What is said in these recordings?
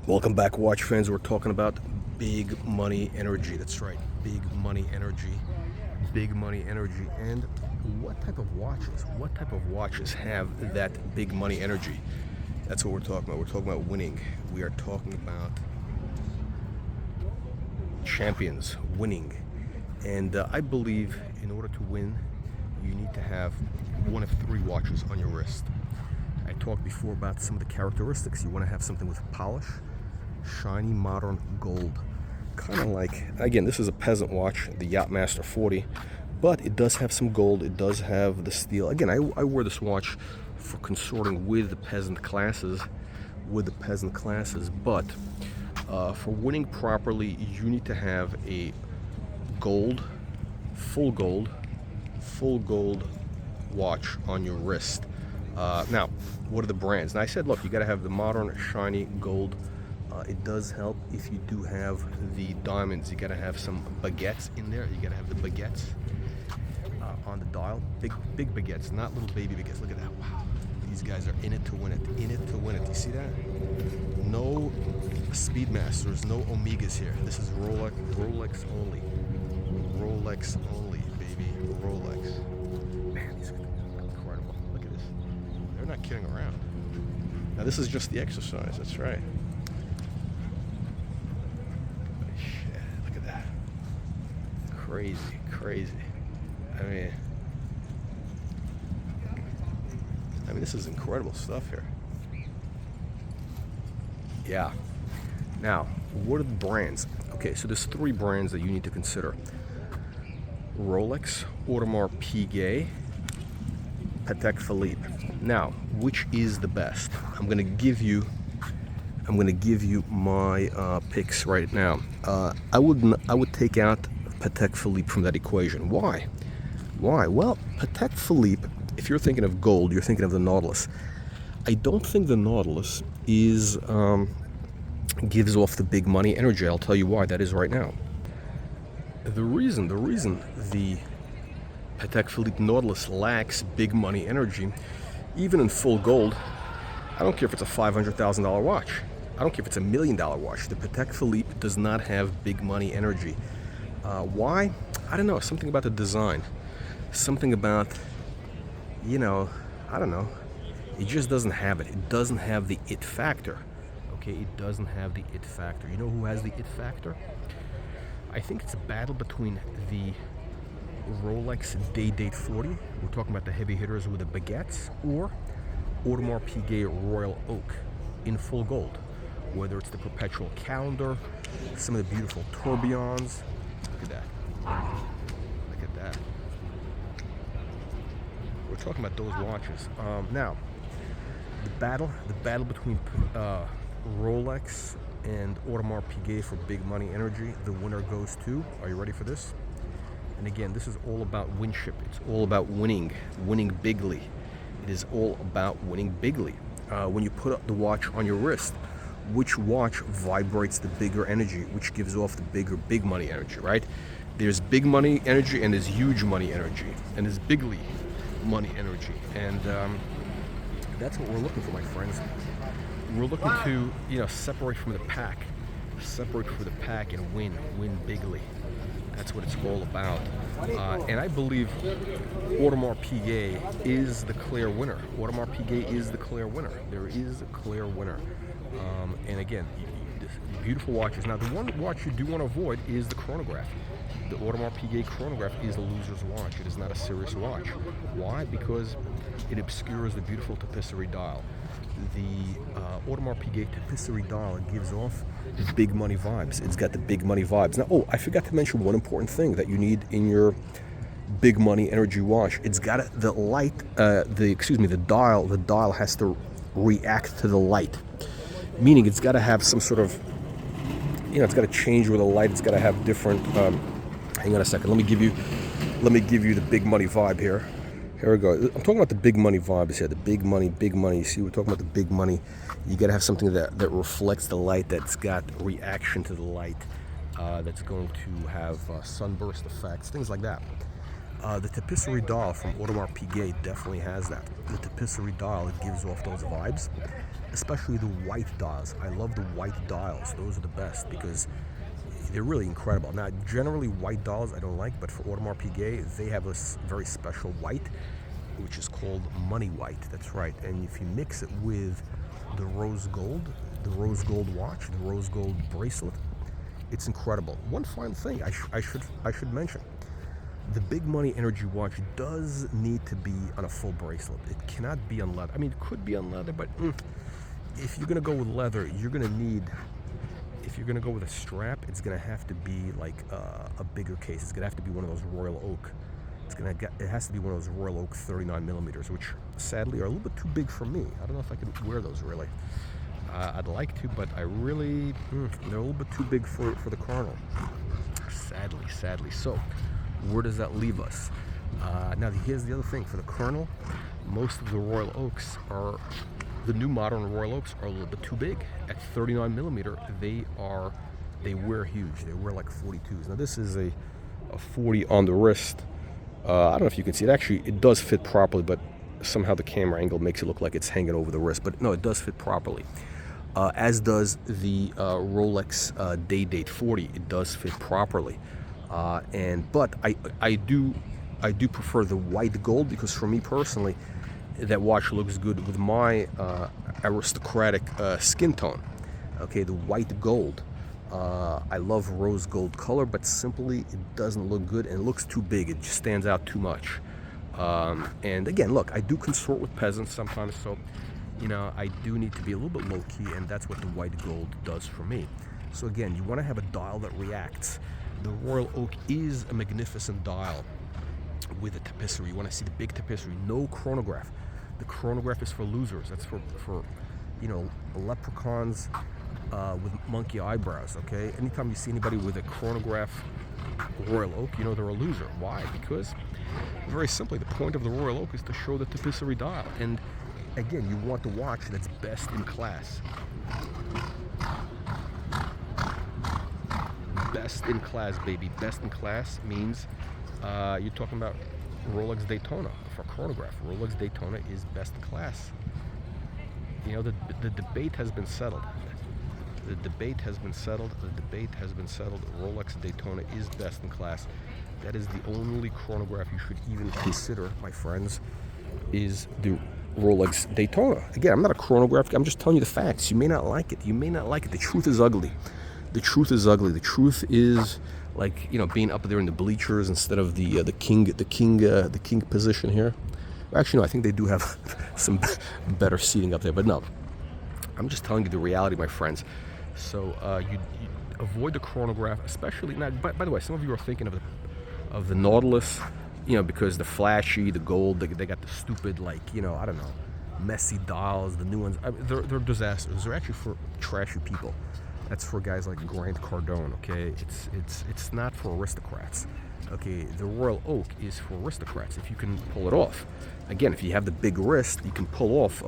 Welcome back, watch fans. We're talking about big money energy. That's right, big money energy, big money energy. And what type of watches have that big money energy? That's what we're talking about. We're talking about winning. We are talking about champions winning. And I believe in order to win, you need to have one of three watches on your wrist. I talked before about some of the characteristics. You want to have something with polish, shiny, modern gold. Kind of like, again, this is a peasant watch, the Yachtmaster 40, but it does have some gold. It does have the steel. Again, I wear this watch for consorting with the peasant classes, but for winning properly, you need to have a gold, full gold watch on your wrist. Now, what are the brands? And I said, look, you got to have the modern, shiny gold. It does help if you do have the diamonds. You got to have some baguettes in there. You got to have the baguettes on the dial. Big baguettes, not little baby baguettes. Look at that. Wow. These guys are in it to win it. In it to win it. You see that? No Speedmasters, no Omegas here. This is Rolex only. Rolex only, baby. Rolex. Man, these are incredible. Look at this. They're not kidding around. Now this is just the exercise. That's right. Shit, look at that. Crazy. I mean, this is incredible stuff here. Yeah. Now, what are the brands? Okay, so there's three brands that you need to consider: Rolex, Audemars Piguet, Patek Philippe. Now, which is the best? I'm gonna give you my picks right now. I would take out Patek Philippe from that equation. Why? Well, Patek Philippe, if you're thinking of gold, you're thinking of the Nautilus. I don't think the Nautilus is gives off the big money energy. I'll tell you why that is right now. The reason the Patek Philippe Nautilus lacks big money energy, even in full gold, I don't care if it's a $500,000 watch. I don't care if it's $1 million watch. The Patek Philippe does not have big money energy. Why? I don't know. Something about the design. Something about, I don't know. It just doesn't have it. It doesn't have the it factor. Okay, it doesn't have the it factor. You know who has the it factor? I think it's a battle between the Rolex Day-Date 40. We're talking about the heavy hitters with the baguettes, or Audemars Piguet Royal Oak in full gold. Whether it's the perpetual calendar, some of the beautiful tourbillons. Look at that. Look at that. We're talking about those watches. Now, the battle between Rolex and Audemars Piguet for big money energy, the winner goes to, are you ready for this? And again, this is all about winship. It's all about winning bigly. It is all about winning bigly. When you put up the watch on your wrist, which watch vibrates the bigger energy, which gives off the big money energy, right? There's big money energy and there's huge money energy and there's bigly money energy. And that's what we're looking for, my friends. We're looking to, separate from the pack and win bigly. That's what it's all about. And I believe Audemars Piguet is the clear winner. Audemars Piguet is the clear winner. There is a clear winner. And again, beautiful watches. Now, the one watch you do want to avoid is the chronograph. The Audemars Piguet chronograph is a loser's watch. It is not a serious watch. Why? Because it obscures the beautiful tapisserie dial. The Audemars Piguet tapisserie dial, it gives off the big money vibes. It's got the big money vibes. Now, I forgot to mention one important thing that you need in your big money energy watch. It's got the light, the dial. The dial has to react to the light, meaning it's got to have some sort of, it's got to change with the light. It's got to have different. Hang on a second. Let me give you the big money vibe here. Here we go. I'm talking about the big money vibes here. The big money. You see, we're talking about the big money. You got to have something that reflects the light, that's got reaction to the light, that's going to have sunburst effects, things like that. The tapisserie dial from Audemars Piguet definitely has that. The tapisserie dial, it gives off those vibes. especially the white dials. I love the white dials. Those are the best because they're really incredible. Now, generally white dials I don't like, but for Audemars Piguet, they have a very special white, which is called money white. That's right. And if you mix it with the rose gold watch, the rose gold bracelet, it's incredible. One final thing I should mention: the big money energy watch does need to be on a full bracelet. It cannot be on leather. I mean, it could be on leather, but if you're gonna go with leather, you're gonna need. If you're gonna go with a strap, it's gonna have to be like a bigger case. It's gonna have to be one of those Royal Oak. It has to be one of those Royal Oak 39 millimeters, which sadly are a little bit too big for me. I don't know if I could wear those really. I'd like to, but I really, they're a little bit too big for the Cardinal. Sadly. So, where does that leave us? Now, here's the other thing. For the Cardinal, most of the Royal Oaks the new modern Royal Oaks are a little bit too big. At 39 millimeter, they wear huge. They wear like 42s. Now, this is a 40 on the wrist. I don't know if you can see it. Actually, it does fit properly, but somehow the camera angle makes it look like it's hanging over the wrist. But no, it does fit properly. As does the Rolex Day-Date 40. It does fit properly. But I do prefer the white gold because for me personally, that watch looks good with my aristocratic skin tone. Okay, the white gold. I love rose gold color, but simply it doesn't look good and it looks too big. It just stands out too much. And again, look, I do consort with peasants sometimes, so I do need to be a little bit low key, and that's what the white gold does for me. So again, you want to have a dial that reacts. The Royal Oak is a magnificent dial with a tapisserie. You want to see the big tapisserie, no chronograph. The chronograph is for losers. That's for leprechauns with monkey eyebrows, okay? Anytime you see anybody with a chronograph Royal Oak, they're a loser. Why? Because, very simply, the point of the Royal Oak is to show the tapisserie dial. And again, you want the watch that's best in class. Best in class, baby. Best in class means you're talking about Rolex Daytona for chronograph. Rolex Daytona is best in class. The debate has been settled. The debate has been settled. Rolex Daytona is best in class. That is the only chronograph you should even consider, my friends, is the Rolex Daytona. Again, I'm not a chronograph. I'm just telling you the facts. You may not like it. The truth is ugly. The truth is like being up there in the bleachers instead of the king position here. Actually, no, I think they do have some better seating up there. But no, I'm just telling you the reality, my friends. So you avoid the chronograph, especially now. By the way, some of you are thinking of the Nautilus, because the flashy, the gold, they got the stupid, I don't know, messy dials. The new ones, they're disasters. They're actually for trashy people. That's for guys like Grant Cardone. Okay, it's not for aristocrats. Okay, the Royal Oak is for aristocrats. If you can pull it off, again, if you have the big wrist, you can pull off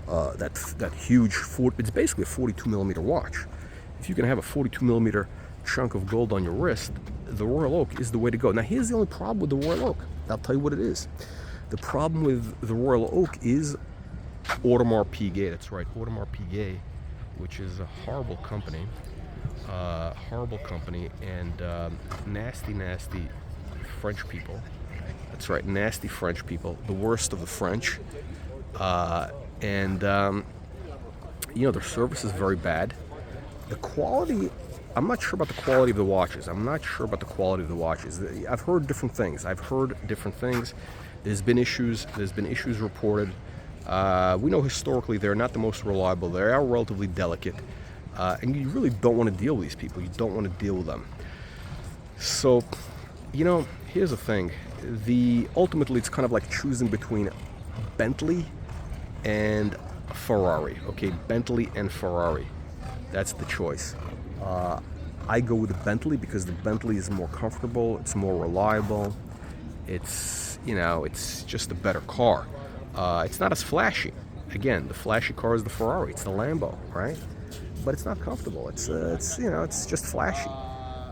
that huge. It's basically a 42 millimeter watch. If you can have a 42 millimeter chunk of gold on your wrist, the Royal Oak is the way to go. Now, here's the only problem with the Royal Oak. I'll tell you what it is. The problem with the Royal Oak is Audemars Piguet. That's right, Audemars Piguet, which is a horrible company, and nasty French people. That's right, nasty French people, the worst of the French. Their service is very bad. The quality, I'm not sure about the quality of the watches. I've heard different things. There's been issues reported. We know historically they're not the most reliable. They are relatively delicate. And you really don't want to deal with these people. You don't want to deal with them. So, here's the thing. Ultimately, it's kind of like choosing between Bentley and Ferrari. Okay, Bentley and Ferrari. That's the choice. I go with the Bentley because the Bentley is more comfortable. It's more reliable. It's just a better car. It's not as flashy. Again, the flashy car is the Ferrari. It's the Lambo, right? But it's not comfortable. It's just flashy.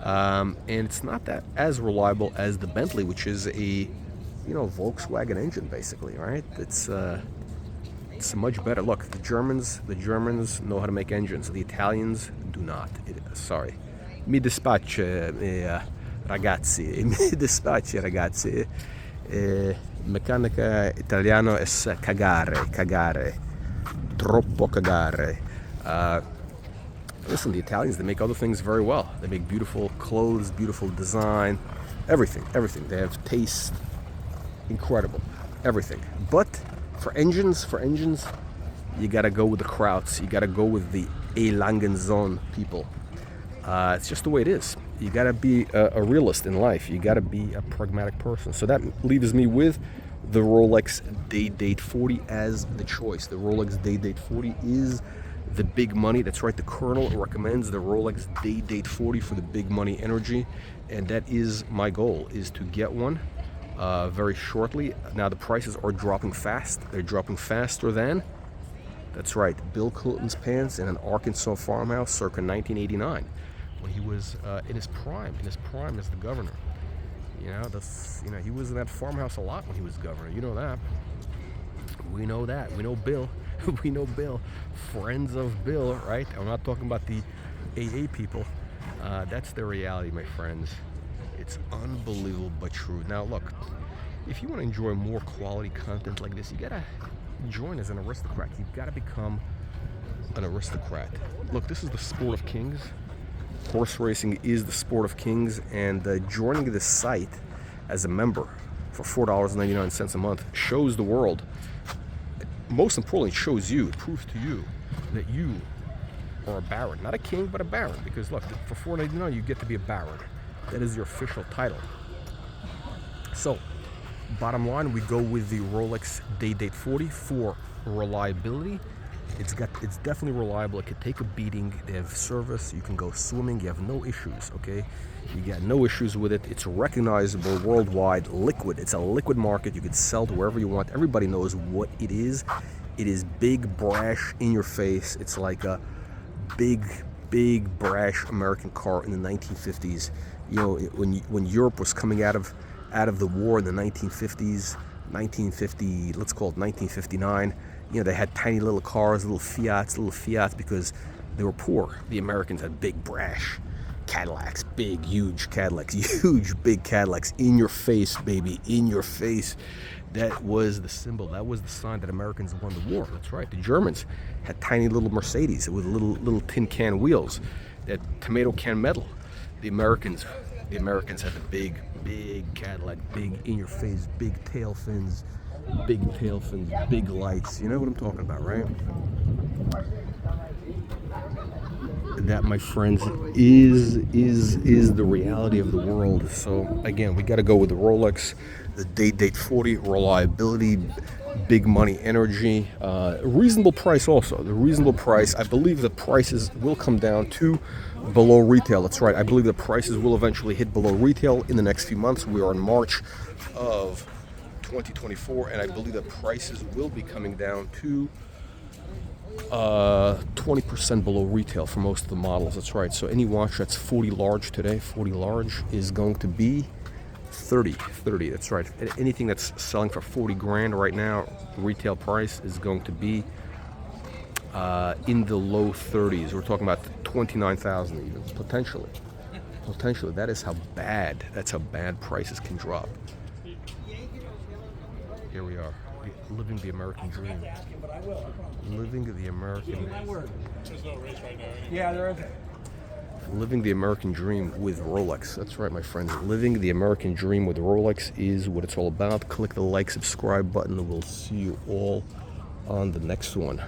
And it's not that as reliable as the Bentley, which is a Volkswagen engine, basically, right? It's It's much better. Look, the Germans know how to make engines. The Italians do not. Sorry. Mi dispiace, ragazzi. Mi dispiace, ragazzi. Meccanica italiano è cagare. Troppo cagare. Listen, the Italians, they make other things very well. They make beautiful clothes, beautiful design, everything. They have taste, incredible, everything. But for engines, you gotta go with the Krauts. You gotta go with the Langenzoon people. It's just the way it is. You gotta be a realist in life. You gotta be a pragmatic person. So that leaves me with the Rolex Day-Date 40 as the choice. The Rolex Day-Date 40 is the big money. That's right, the Colonel recommends the Rolex Day-Date 40 for the big money energy, and that is my goal, is to get one very shortly. Now the prices are dropping fast. They're dropping faster than, that's right, Bill Clinton's pants in an Arkansas farmhouse circa 1989, when he was in his prime as the governor. He was in that farmhouse a lot when he was governor. You know that. We know that. We know Bill. We know Bill. Friends of Bill, right? I'm not talking about the AA people. That's the reality, my friends. It's unbelievable but true. Now, look, if you want to enjoy more quality content like this, you gotta join as an aristocrat. You've got to become an aristocrat. Look, this is the sport of kings. Horse racing is the sport of kings, and joining this site as a member for $4.99 a month shows the world. Most importantly, it shows you, it proves to you that you are a baron. Not a king, but a baron. Because look, for $4.99 you get to be a baron. That is your official title. So, bottom line, we go with the Rolex Day-Date 40 for reliability. It's definitely reliable. It could take a beating. They have service. You can go swimming. You have no issues, okay? You got no issues with it. It's recognizable worldwide, liquid. It's a liquid market. You can sell to wherever you want. Everybody knows what it is. It is big, brash, in your face. It's like a big, brash American car in the 1950s. You know, when Europe was coming out of the war in the 1950s, 1950, let's call it 1959. You know, they had tiny little cars, little Fiats, because they were poor. The Americans had big, brash Cadillacs, big, huge Cadillacs, big Cadillacs, in your face, baby, in your face. That was the symbol. That was the sign that Americans won the war. That's right. The Germans had tiny little Mercedes with little tin can wheels, that tomato can metal. The Americans had the big Cadillac, big in your face, big tail fins, big lights. You know what I'm talking about, right? That, my friends, is the reality of the world. So again, we got to go with the Rolex, the Day-Date 40, reliability, big money energy, reasonable price also. The reasonable price, I believe the prices will come down to below retail. That's right. I believe the prices will eventually hit below retail in the next few months. We are in March of 2024, and I believe that prices will be coming down to 20% below retail for most of the models. That's right. So any watch that's 40 large today, 40 large, is going to be 30. That's right. Anything that's selling for 40 grand right now, retail price is going to be in the low 30s. We're talking about 29,000 even, potentially. That is how bad prices can drop. Here we are, living the American dream. Living the American. Yeah, there is. Living the American dream with Rolex. That's right, my friends. Living the American dream with Rolex is what it's all about. Click the like, subscribe button, and we'll see you all on the next one.